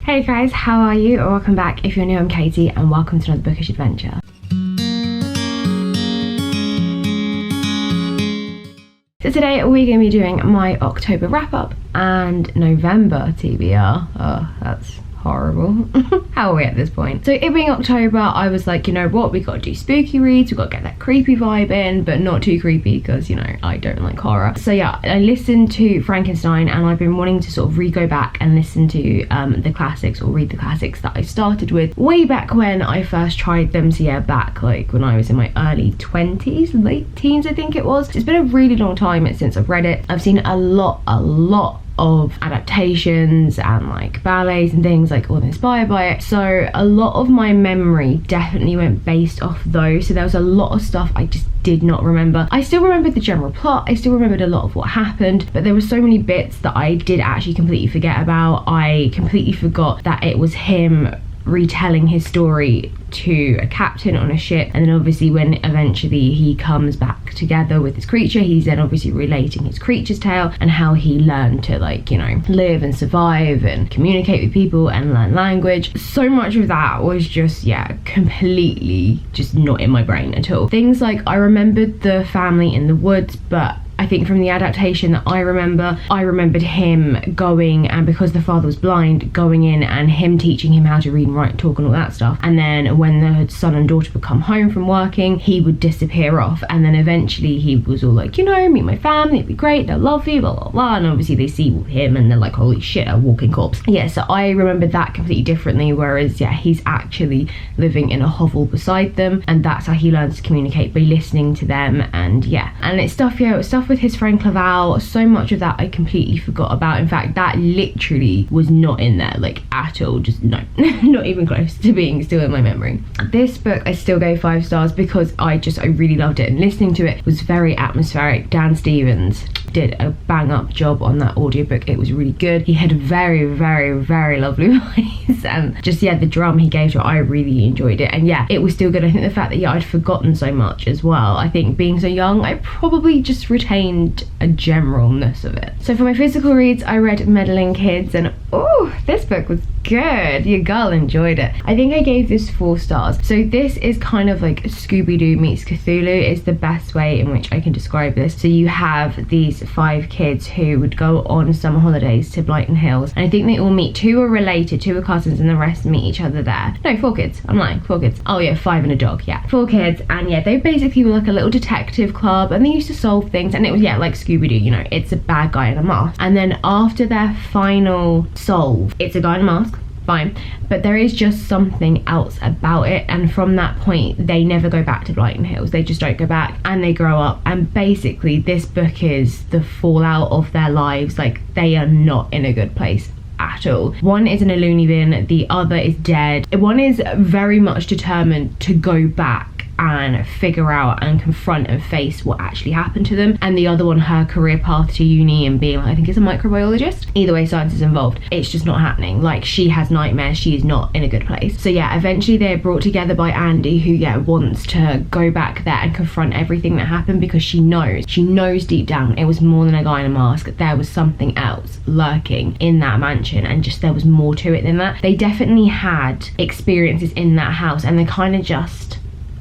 Hey guys, how are you? Welcome back. If you're new, I'm Katie and welcome to another bookish adventure. So today we're going to be doing my October wrap up and November TBR. Oh, that's horrible. How are we at this point? So it being October, I was like, you know what, we got to do spooky reads, we got to get that creepy vibe in, but not too creepy because, you know, I don't like horror. So yeah, I listened to Frankenstein and I've been wanting to sort of go back and listen to the classics, or read the classics that I started with way back when I first tried them. So yeah, back like when I was in my early 20s, late teens I think it was. It's been a really long time since I've read it. I've seen a lot of adaptations and like ballets and things like all inspired by it, so a lot of my memory definitely went based off those. So there was a lot of stuff I just did not remember. I still remembered the general plot, I still remembered a lot of what happened, but there were so many bits that I did actually completely forget about. I completely forgot that it was him retelling his story to a captain on a ship, and then obviously when eventually he comes back together with his creature, he's then obviously relating his creature's tale and how he learned to, like, you know, live and survive and communicate with people and learn language. So much of that was just, yeah, completely just not in my brain at all. Things like I remembered the family in the woods, but I think from the adaptation that I remembered him going, and because the father was blind, going in and him teaching him how to read and write and talk and all that stuff. And then when the son and daughter would come home from working, he would disappear off. And then eventually he was all like, you know, meet my family, it'd be great, they'll love you, blah, blah, blah. And obviously they see him and they're like, holy shit, a walking corpse. Yeah, so I remembered that completely differently. Whereas, yeah, he's actually living in a hovel beside them. And that's how he learns to communicate, by listening to them. And yeah, and it's stuff, yeah, it was stuff with his friend Claval. So much of that I completely forgot about. In fact, that literally was not in there, like, at all. Just no, not even close to being still in my memory. This book I still gave 5 stars because I really loved it, and listening to it was very atmospheric. Dan Stevens did a bang up job on that audiobook. It was really good. He had a very lovely voice, and just, yeah, the drum he gave to it, I really enjoyed it. And yeah, it was still good. I think the fact that, yeah, I'd forgotten so much as well, I think being so young, I probably just retained a generalness of it. So for my physical reads, I read Meddling Kids, and oh, this book was good. Your girl enjoyed it. I think I gave this 4 stars. So this is kind of like Scooby-Doo meets Cthulhu is the best way in which I can describe this. So you have these 5 kids who would go on summer holidays to Blighton Hills, and I think they all meet. 2 are related, 2 are cousins, and the rest meet each other there. No, 4 kids. I'm lying. 4 kids. Oh yeah, 5 and a dog. Yeah, 4 kids. And yeah, they basically were like a little detective club, and they used to solve things, and it was, yeah, like Scooby-Doo, you know, it's a bad guy in a mask. And then after their final solve, it's a guy in a mask, fine, but there is just something else about it, and from that point they never go back to Blighton Hills. They just don't go back, and they grow up, and basically this book is the fallout of their lives. Like, they are not in a good place at all. One is in a loony bin, the other is dead. One is very much determined to go back and figure out and confront and face what actually happened to them, and the other one, her career path to uni and being, I think, is a microbiologist. Either way, science is involved. It's just not happening. Like, she has nightmares, she is not in a good place. So yeah, eventually they're brought together by Andy, who, yeah, wants to go back there and confront everything that happened, because she knows deep down it was more than a guy in a mask. There was something else lurking in that mansion, and just there was more to it than that. They definitely had experiences in that house, and they kind of just...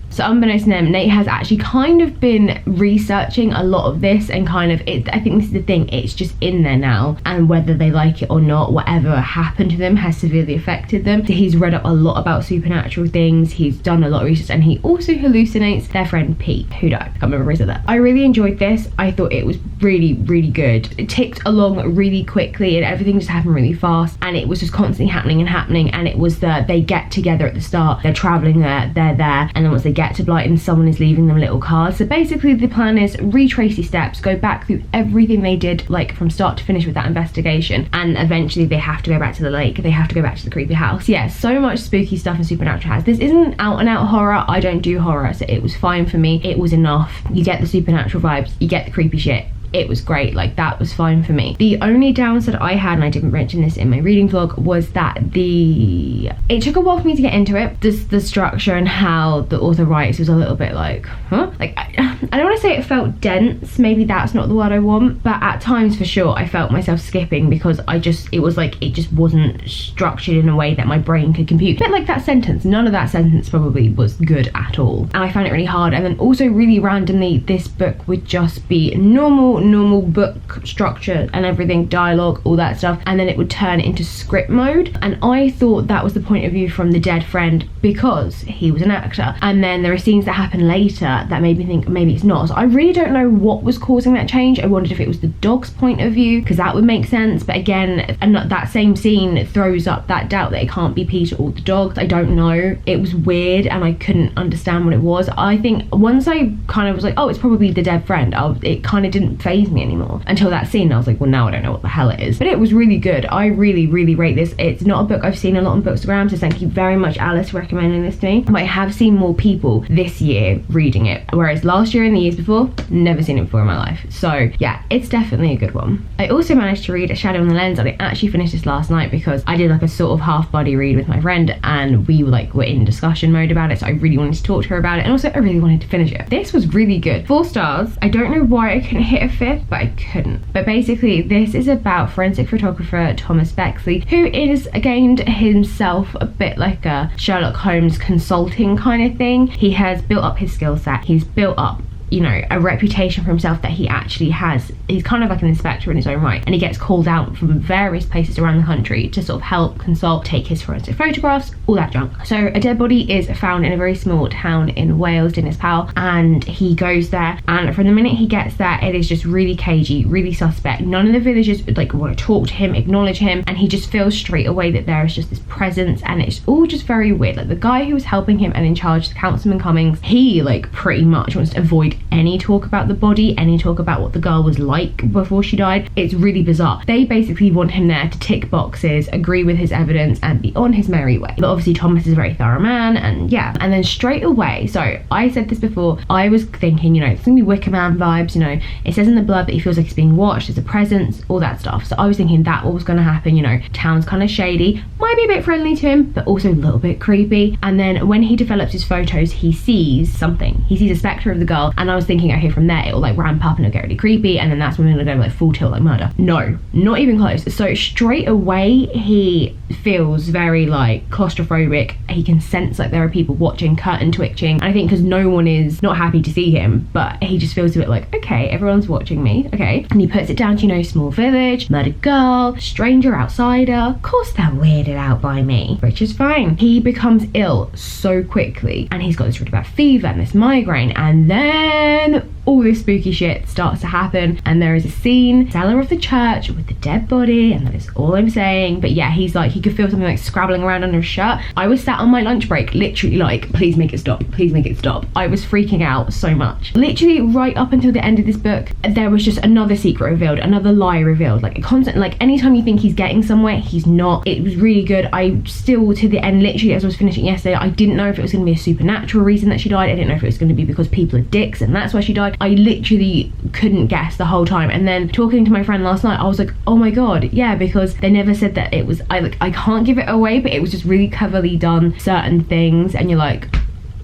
So unbeknownst to them, Nate has actually kind of been researching a lot of this, and kind of, I think this is the thing, it's just in there now, and whether they like it or not, whatever happened to them has severely affected them. So he's read up a lot about supernatural things, he's done a lot of research, and he also hallucinates their friend Pete, who died. I can't remember his that. I really enjoyed this. I thought it was really good. It ticked along really quickly, and everything just happened really fast, and it was just constantly happening, and it was they get together at the start, they're traveling there, they're there, and then once they get to Blighton, someone is leaving them little cards. So basically the plan is retrace these steps, go back through everything they did, like from start to finish with that investigation, and eventually they have to go back to the lake, they have to go back to the creepy house. Yeah, so much spooky stuff and supernatural has. This isn't out and out horror. I don't do horror, so it was fine for me. It was enough. You get the supernatural vibes, you get the creepy shit, it was great. Like, that was fine for me. The only downside I had, and I didn't mention this in my reading vlog, was that it took a while for me to get into it. The structure and how the author writes was a little bit like, huh? Like, I don't want to say it felt dense, maybe that's not the word I want, but at times for sure I felt myself skipping because it just wasn't structured in a way that my brain could compute. A bit like that sentence, none of that sentence probably was good at all, and I found it really hard. And then also really randomly, this book would just be normal book structure and everything, dialogue, all that stuff, and then it would turn into script mode, and I thought that was the point of view from the dead friend because he was an actor. And then there are scenes that happen later that made me think maybe it's not. So I really don't know what was causing that change. I wondered if it was the dog's point of view, because that would make sense, but again, that same scene throws up that doubt that it can't be Peter or the dog. I don't know, it was weird and I couldn't understand what it was. I think once I kind of was like, oh, it's probably the dead friend, it kind of didn't faze me anymore until that scene. I was like, well, now I don't know what the hell it is. But it was really good. I really rate this. It's not a book I've seen a lot on Bookstagram, so thank you very much, Alice, for recommending this to me. But I have seen more people this year reading it, whereas last year and the years before, never seen it before in my life. So yeah, it's definitely a good one. I also managed to read A Shadow on the Lens, and I actually finished this last night because I did like a sort of half body read with my friend, and we were in discussion mode about it, so I really wanted to talk to her about it, and also I really wanted to finish it. This was really good. 4 stars. I don't know why I couldn't hit a 5th, but I couldn't. But basically, this is about forensic photographer Thomas Bexley, who is again himself a bit like a Sherlock Holmes consulting kind of thing. He has built up his skill set. He's built up, you know, a reputation for himself that he actually has. He's kind of like an inspector in his own right, and he gets called out from various places around the country to sort of help, consult, take his forensic photographs, all that junk. So a dead body is found in a very small town in Wales, Dinas, and he goes there, and from the minute he gets there, it is just really cagey, really suspect. None of the villagers want to talk to him, acknowledge him, and he just feels straight away that there is just this presence, and it's all just very weird. Like, the guy who was helping him and in charge, Councilman Cummings, he pretty much wants to avoid any talk about the body, any talk about what the girl was like before she died. It's really bizarre. They basically want him there to tick boxes, agree with his evidence, and be on his merry way. But obviously Thomas is a very thorough man, and yeah. And then straight away, so I said this before, I was thinking, you know, it's gonna be Wicker Man vibes, you know, it says in the blurb that he feels like he's being watched, there's a presence, all that stuff. So I was thinking that what was gonna happen, you know, town's kind of shady, might be a bit friendly to him, but also a little bit creepy. And then when he develops his photos, he sees something. He sees a spectre of the girl, and I was thinking, okay, from there it'll ramp up and it'll get really creepy, and then that's when it'll go full tilt murder. No, not even close. So straight away he feels very claustrophobic. He can sense there are people watching, curtain twitching, and I think because no one is not happy to see him, but he just feels a bit okay, everyone's watching me, okay. And he puts it down to, you know, small village, murdered girl, stranger, outsider, of course they're weirded out by me, which is fine. He becomes ill so quickly, and he's got this really bad fever and this migraine, and then all this spooky shit starts to happen, and there is a scene, cellar of the church with the dead body, and that is all I'm saying. But yeah, he's he could feel something scrabbling around under his shirt. I was sat on my lunch break, literally please make it stop, please make it stop. I was freaking out so much. Literally right up until the end of this book, there was just another secret revealed, another lie revealed, a constant, anytime you think he's getting somewhere, he's not. It was really good. I still, to the end, literally as I was finishing yesterday, I didn't know if it was going to be a supernatural reason that she died. I didn't know if it was going to be because people are dicks and that's why she died. I literally couldn't guess the whole time. And then talking to my friend last night, I was like, oh my god, yeah, because they never said that it was, I can't give it away, but it was just really cleverly done, certain things, and you're like,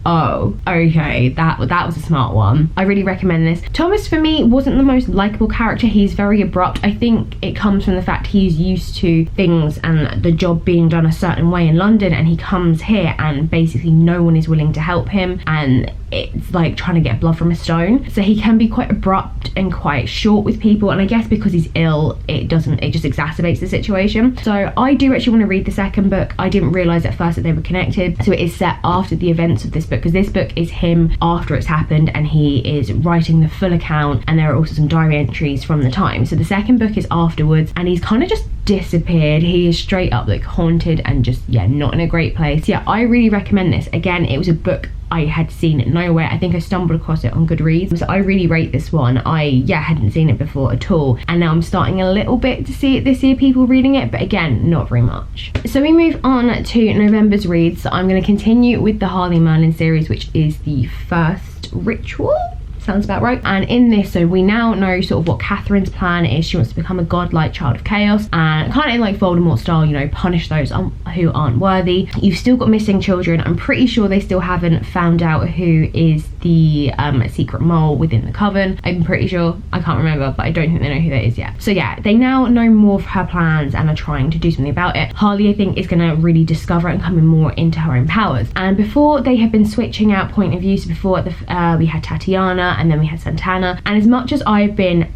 oh, okay, that was a smart one. I really recommend this. Thomas, for me, wasn't the most likable character. He's very abrupt. I think it comes from the fact he's used to things and the job being done a certain way in London, and he comes here and basically no one is willing to help him, and it's trying to get blood from a stone. So he can be quite abrupt and quite short with people, and I guess because he's ill, it just exacerbates the situation. So I do actually want to read the second book. I didn't realise at first that they were connected. So it is set after the events of this book, because this book is him after it's happened, and he is writing the full account, and there are also some diary entries from the time. So the second book is afterwards, and he's kind of just disappeared. He is straight up haunted and just, yeah, not in a great place. Yeah, I really recommend this. Again, it was a book I had seen nowhere. I think I stumbled across it on Goodreads, so I really rate this one. I hadn't seen it before at all, and now I'm starting a little bit to see it this year, people reading it, but again, not very much. So we move on to November's reads. So I'm going to continue with the Harley Merlin series, which is the first ritual sounds about right. And in this, so we now know sort of what Catherine's plan is. She wants to become a godlike child of chaos and kind of in like Voldemort style, you know, punish those who aren't worthy. You've still got missing children. I'm pretty sure they still haven't found out who is the secret mole within the coven. I'm pretty sure, I can't remember, but I don't think they know who that is yet. So yeah, they now know more of her plans and are trying to do something about it. Harley, I think, is going to really discover it and coming more into her own powers. And before, they have been switching out point of views. Before we had Tatiana and then we had Santana, and as much as I've been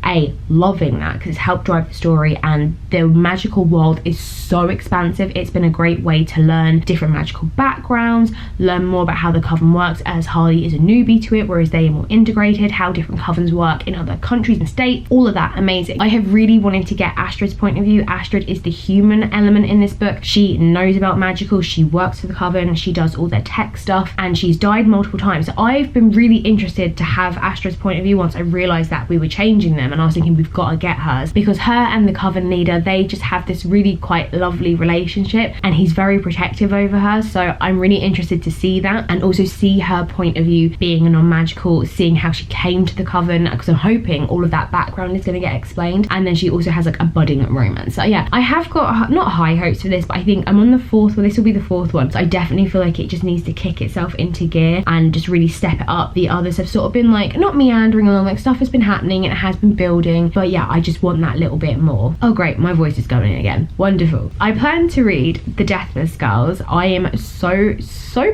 loving that because it's helped drive the story and the magical world is so expansive, it's been a great way to learn different magical backgrounds, learn more about how the coven works, as Harley is a newbie to it, whereas they are more integrated, how different covens work in other countries and states, all of that, amazing. I have really wanted to get Astrid's point of view. Astrid is the human element in this book. She knows about magical, she works for the coven, she does all their tech stuff, and she's died multiple times. So I've been really interested to have Astrid's point of view once I realised that we were changing them, and I was thinking we've got to get hers, because her and the coven leader, they just have this really quite lovely relationship and he's very protective over her. So I'm really interested to see that and also see her point of view being a non-magical, seeing how she came to the coven, because I'm hoping all of that background is going to get explained. And then she also has like a budding romance. So yeah, I have got not high hopes for this, but I think I'm on the fourth, well this will be the fourth one, so I definitely feel like it just needs to kick itself into gear and just really step it up. The others have sort of been like not meandering along, like stuff has been happening and it has been building, but yeah, I just want that little bit more. Oh great, my voice is going again, wonderful. I plan to read The Deathless Girls. I am so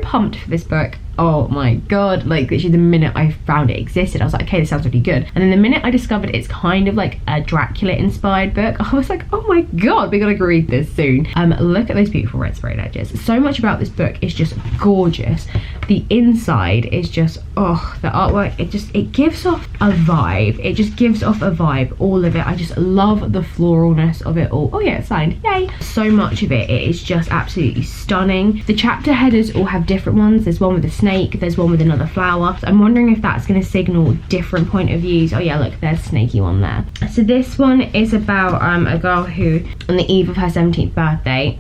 pumped for this book. Oh my god, like literally the minute I found it existed, I was like, okay, this sounds really good. And then the minute I discovered it's kind of like a Dracula inspired book, I was like, oh my god, we gotta read this soon. Look at those beautiful red sprayed edges. So much about this book is just gorgeous. The inside is just, oh, the artwork, it gives off a vibe. It just gives off a vibe, all of it. I just love the floralness of it all. Oh yeah, it's signed, yay. So much of it is just absolutely stunning. The chapter headers all have different ones. There's one with a snake, there's one with another flower. So I'm wondering if that's going to signal different point of views. Oh yeah, look, there's a snaky one there. So this one is about a girl who, on the eve of her 17th birthday,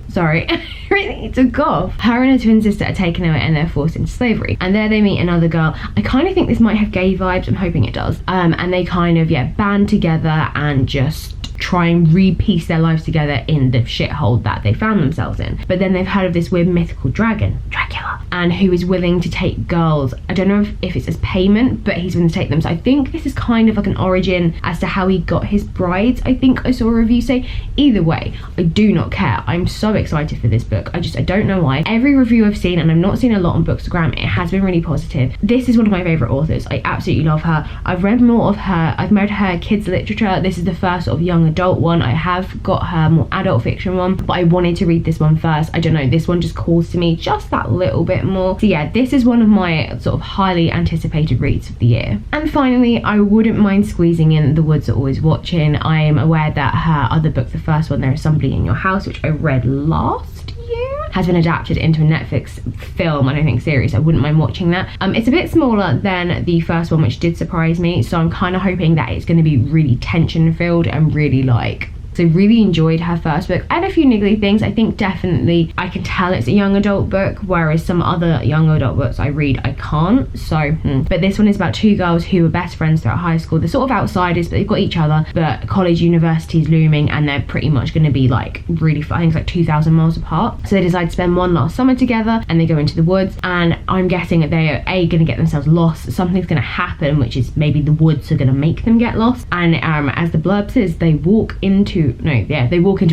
sorry, really need to cough. Her and her twin sister are taken away and they're forced into slavery. And there they meet another girl. I kind of think this might have gay vibes, I'm hoping it does. And they kind of, yeah, band together and just try and re-piece their lives together in the shithole that they found themselves in. But then they've heard of this weird mythical dragon, Dracula, and who is willing to take girls. I don't know if it's as payment, but he's willing to take them. So I think this is kind of like an origin as to how he got his brides. I think I saw a review say. Either way, I do not care. I'm so excited for this book. I don't know why. Every review I've seen, and I've not seen a lot on Bookstagram, it has been really positive. This is one of my favourite authors. I absolutely love her. I've read more of her. I've read her kids literature. This is the first sort of young adult one. I have got her more adult fiction one, but I wanted to read this one first. I don't know, this one just calls to me just that little bit more. So yeah, this is one of my sort of highly anticipated reads of the year. And finally, I wouldn't mind squeezing in The Woods Are Always Watching. I am aware that her other book, the first one, There Is Somebody in Your House, which I read last year, has been adapted into a Netflix film and I think series. I wouldn't mind watching that. It's a bit smaller than the first one, which did surprise me, so I'm kind of hoping that it's going to be really tension filled and really like So really enjoyed her first book. I had a few niggly things. I think definitely I can tell it's a young adult book, whereas some other young adult books I read I can't. So but this one is about two girls who were best friends throughout high school. They're sort of outsiders, but they've got each other, but college, university's looming, and they're pretty much going to be like really far. I think it's like 2,000 miles apart. So they decide to spend one last summer together, and they go into the woods, and I'm guessing that they are going to get themselves lost. Something's going to happen, which is maybe the woods are going to make them get lost. And as the blurb says, they walk into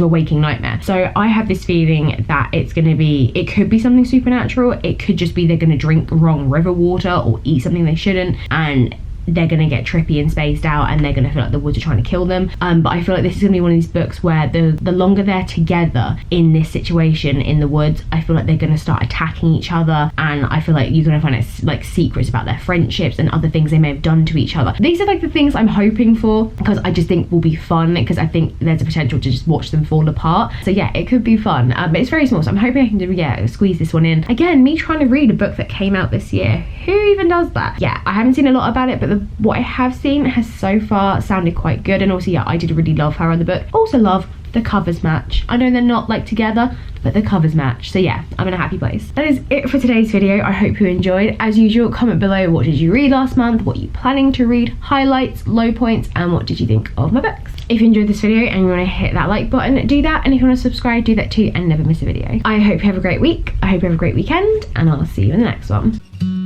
a waking nightmare. So I have this feeling that it could be something supernatural. It could just be they're going to drink wrong river water or eat something they shouldn't, and they're going to get trippy and spaced out, and they're going to feel like the woods are trying to kill them. But I feel like this is going to be one of these books where the longer they're together in this situation in the woods, I feel like they're going to start attacking each other, and I feel like you're going to find out like secrets about their friendships and other things they may have done to each other. These are like the things I'm hoping for, because I just think will be fun, because I think there's a potential to just watch them fall apart. So yeah, it could be fun, but it's very small, so I'm hoping I can squeeze this one in. Again, me trying to read a book that came out this year. Who even does that? Yeah, I haven't seen a lot about it, but what I have seen has so far sounded quite good. And also, yeah, I did really love her other book. Also love the covers match. I know they're not like together, but the covers match. So yeah, I'm in a happy place. That is it for today's video. I hope you enjoyed. As usual, comment below what did you read last month, what are you planning to read, highlights, low points, and what did you think of my books. If you enjoyed this video and you want to hit that like button, do that. And if you want to subscribe, do that too and never miss a video. I hope you have a great week. I hope you have a great weekend, and I'll see you in the next one.